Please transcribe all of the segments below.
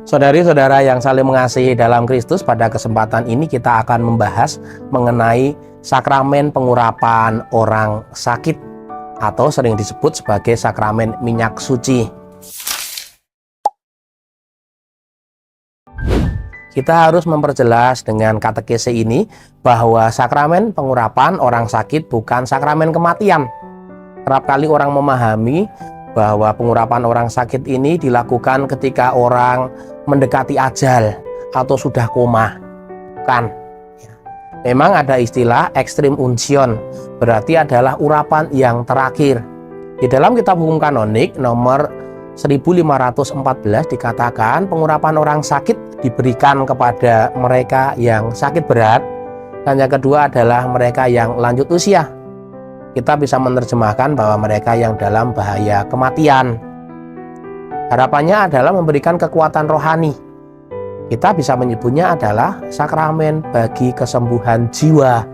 Saudari-saudara yang saling mengasihi dalam Kristus, pada kesempatan ini kita akan membahas mengenai sakramen pengurapan orang sakit atau sering disebut sebagai sakramen minyak suci. Kita harus memperjelas dengan katekese ini bahwa sakramen pengurapan orang sakit bukan sakramen kematian. Kerap kali orang memahami bahwa pengurapan orang sakit ini dilakukan ketika orang mendekati ajal atau sudah koma. Kan? Memang ada istilah ekstrim unction, berarti adalah urapan yang terakhir. Di dalam kitab hukum kanonik nomor 1514 dikatakan pengurapan orang sakit diberikan kepada mereka yang sakit berat, dan yang kedua adalah mereka yang lanjut usia. Kita bisa menerjemahkan bahwa mereka yang dalam bahaya kematian. Harapannya adalah memberikan kekuatan rohani. Kita bisa menyebutnya adalah sakramen bagi kesembuhan jiwa.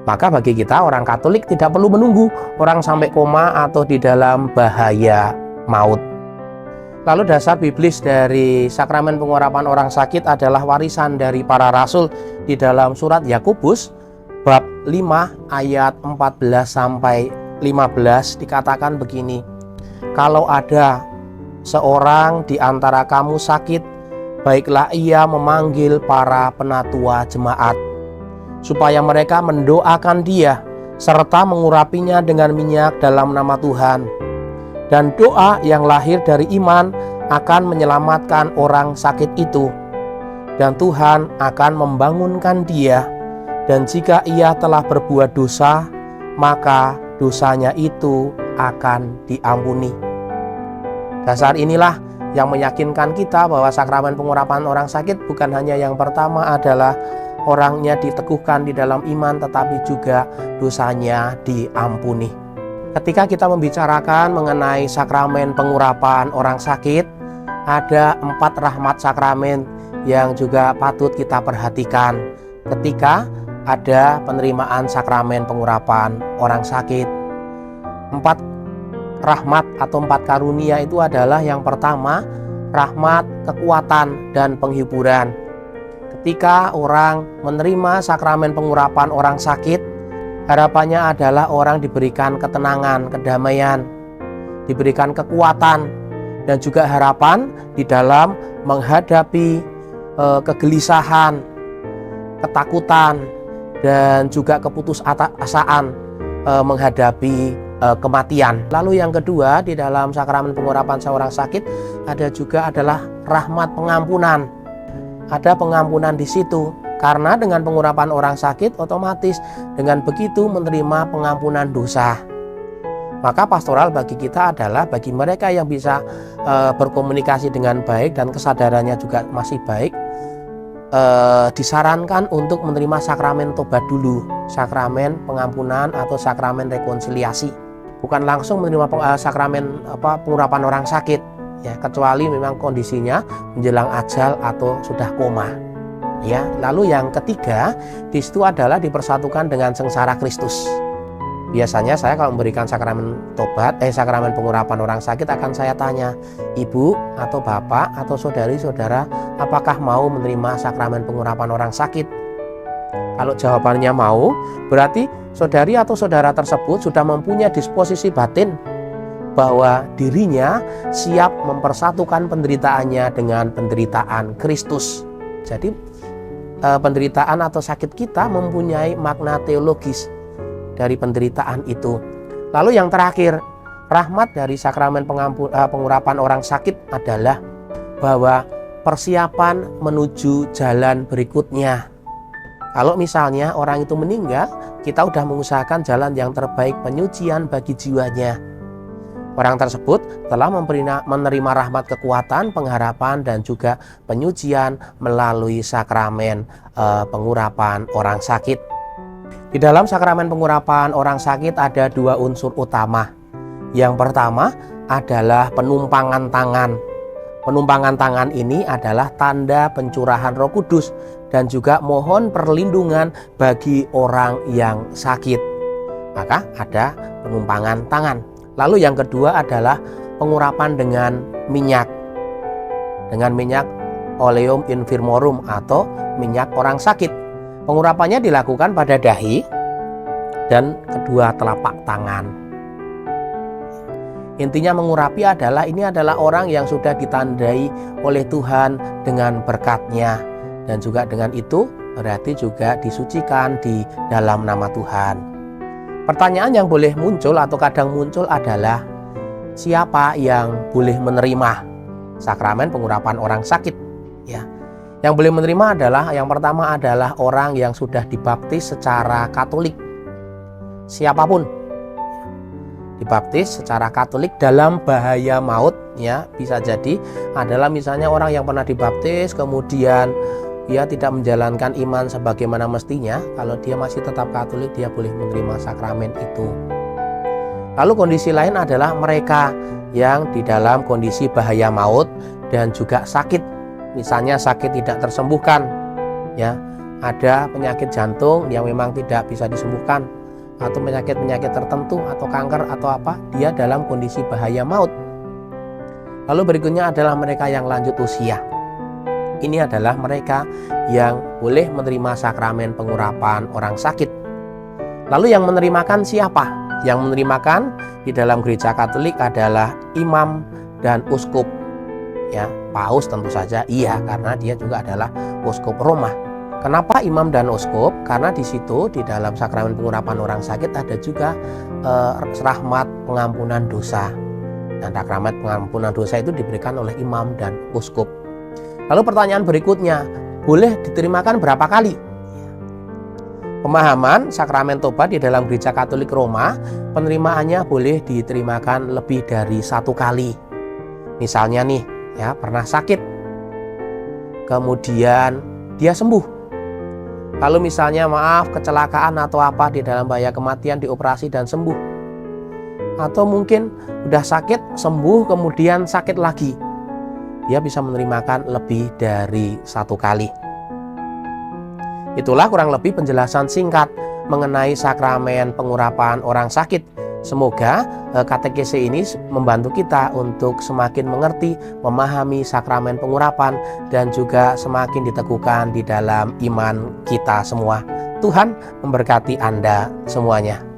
Maka bagi kita orang Katolik tidak perlu menunggu orang sampai koma atau di dalam bahaya maut. Lalu dasar biblis dari sakramen pengurapan orang sakit adalah warisan dari para rasul. Di dalam surat Yakobus bab 5 ayat 14 sampai 15 dikatakan begini. Kalau ada seorang di antara kamu sakit, baiklah ia memanggil para penatua jemaat, supaya mereka mendoakan dia, serta mengurapinya dengan minyak dalam nama Tuhan. Dan doa yang lahir dari iman akan menyelamatkan orang sakit itu, dan Tuhan akan membangunkan dia. Dan jika ia telah berbuat dosa, maka dosanya itu akan diampuni. Dasar inilah yang meyakinkan kita bahwa sakramen pengurapan orang sakit bukan hanya yang pertama adalah orangnya diteguhkan di dalam iman, tetapi juga dosanya diampuni. Ketika kita membicarakan mengenai sakramen pengurapan orang sakit, ada 4 rahmat sakramen yang juga patut kita perhatikan ketika ada penerimaan sakramen pengurapan orang sakit. 4 rahmat atau 4 karunia itu adalah yang pertama, rahmat kekuatan dan penghiburan. Ketika orang menerima sakramen pengurapan orang sakit, harapannya adalah orang diberikan ketenangan, kedamaian, diberikan kekuatan, dan juga harapan di dalam menghadapi kegelisahan, ketakutan, dan juga keputusasaan menghadapi kematian. Lalu yang kedua, di dalam sakramen pengurapan seorang sakit ada juga adalah rahmat pengampunan. Ada pengampunan di situ, karena dengan pengurapan orang sakit otomatis dengan begitu menerima pengampunan dosa. Maka pastoral bagi kita adalah bagi mereka yang bisa berkomunikasi dengan baik dan kesadarannya juga masih baik, disarankan untuk menerima sakramen tobat dulu, sakramen pengampunan atau sakramen rekonsiliasi. Bukan langsung menerima sakramen pengurapan orang sakit, ya, kecuali memang kondisinya menjelang ajal atau sudah koma. Ya, lalu yang ketiga di situ adalah dipersatukan dengan sengsara Kristus. Biasanya saya kalau memberikan sakramen tobat, sakramen pengurapan orang sakit akan saya tanya, ibu atau bapak atau saudari-saudara, apakah mau menerima sakramen pengurapan orang sakit? Kalau jawabannya mau, berarti saudari atau saudara tersebut sudah mempunyai disposisi batin bahwa dirinya siap mempersatukan penderitaannya dengan penderitaan Kristus. Jadi penderitaan atau sakit kita mempunyai makna teologis dari penderitaan itu. Lalu yang terakhir, rahmat dari sakramen pengurapan orang sakit adalah bahwa persiapan menuju jalan berikutnya. Kalau misalnya orang itu meninggal, kita sudah mengusahakan jalan yang terbaik penyucian bagi jiwanya. Orang tersebut telah menerima rahmat kekuatan, pengharapan, dan juga penyucian melalui sakramen pengurapan orang sakit. Di dalam sakramen pengurapan orang sakit ada 2 unsur utama. Yang pertama adalah penumpangan tangan. Penumpangan tangan ini adalah tanda pencurahan Roh Kudus dan juga mohon perlindungan bagi orang yang sakit. Maka ada penumpangan tangan. Lalu yang kedua adalah pengurapan dengan minyak. Dengan minyak oleum infirmorum atau minyak orang sakit. Pengurapannya dilakukan pada dahi dan kedua telapak tangan. Intinya mengurapi ini adalah orang yang sudah ditandai oleh Tuhan dengan berkat-Nya, dan juga dengan itu berarti juga disucikan di dalam nama Tuhan. Pertanyaan yang boleh muncul atau kadang muncul adalah siapa yang boleh menerima sakramen pengurapan orang sakit? Ya, yang boleh menerima adalah yang pertama adalah orang yang sudah dibaptis secara Katolik. Siapapun dibaptis secara Katolik dalam bahaya maut, ya, bisa jadi adalah misalnya orang yang pernah dibaptis kemudian dia tidak menjalankan iman sebagaimana mestinya. Kalau dia masih tetap Katolik, dia boleh menerima sakramen itu. Lalu kondisi lain adalah mereka yang di dalam kondisi bahaya maut dan juga sakit, misalnya sakit tidak tersembuhkan, ya, ada penyakit jantung yang memang tidak bisa disembuhkan, atau penyakit-penyakit tertentu atau kanker atau apa, dia dalam kondisi bahaya maut. Lalu berikutnya adalah mereka yang lanjut usia. Ini adalah mereka yang boleh menerima sakramen pengurapan orang sakit. Lalu yang menerimakan siapa? Yang menerimakan di dalam gereja Katolik adalah imam dan uskup. Ya, paus tentu saja iya, karena dia juga adalah uskup Roma. Kenapa imam dan uskup? Karena di situ di dalam sakramen pengurapan orang sakit ada juga rahmat pengampunan dosa. Dan rahmat pengampunan dosa itu diberikan oleh imam dan uskup. Lalu pertanyaan berikutnya, boleh diterimakan berapa kali? Pemahaman sakramen tobat di dalam gereja Katolik Roma, penerimaannya boleh diterimakan lebih dari 1 kali. Misalnya nih, ya, pernah sakit, kemudian dia sembuh. Lalu misalnya maaf kecelakaan atau apa di dalam bahaya kematian, dioperasi dan sembuh. Atau mungkin udah sakit, sembuh, kemudian sakit lagi. Dia bisa menerimakan lebih dari 1 kali. Itulah kurang lebih penjelasan singkat mengenai sakramen pengurapan orang sakit. Semoga katekese ini membantu kita untuk semakin mengerti, memahami sakramen pengurapan, dan juga semakin diteguhkan di dalam iman kita semua. Tuhan memberkati Anda semuanya.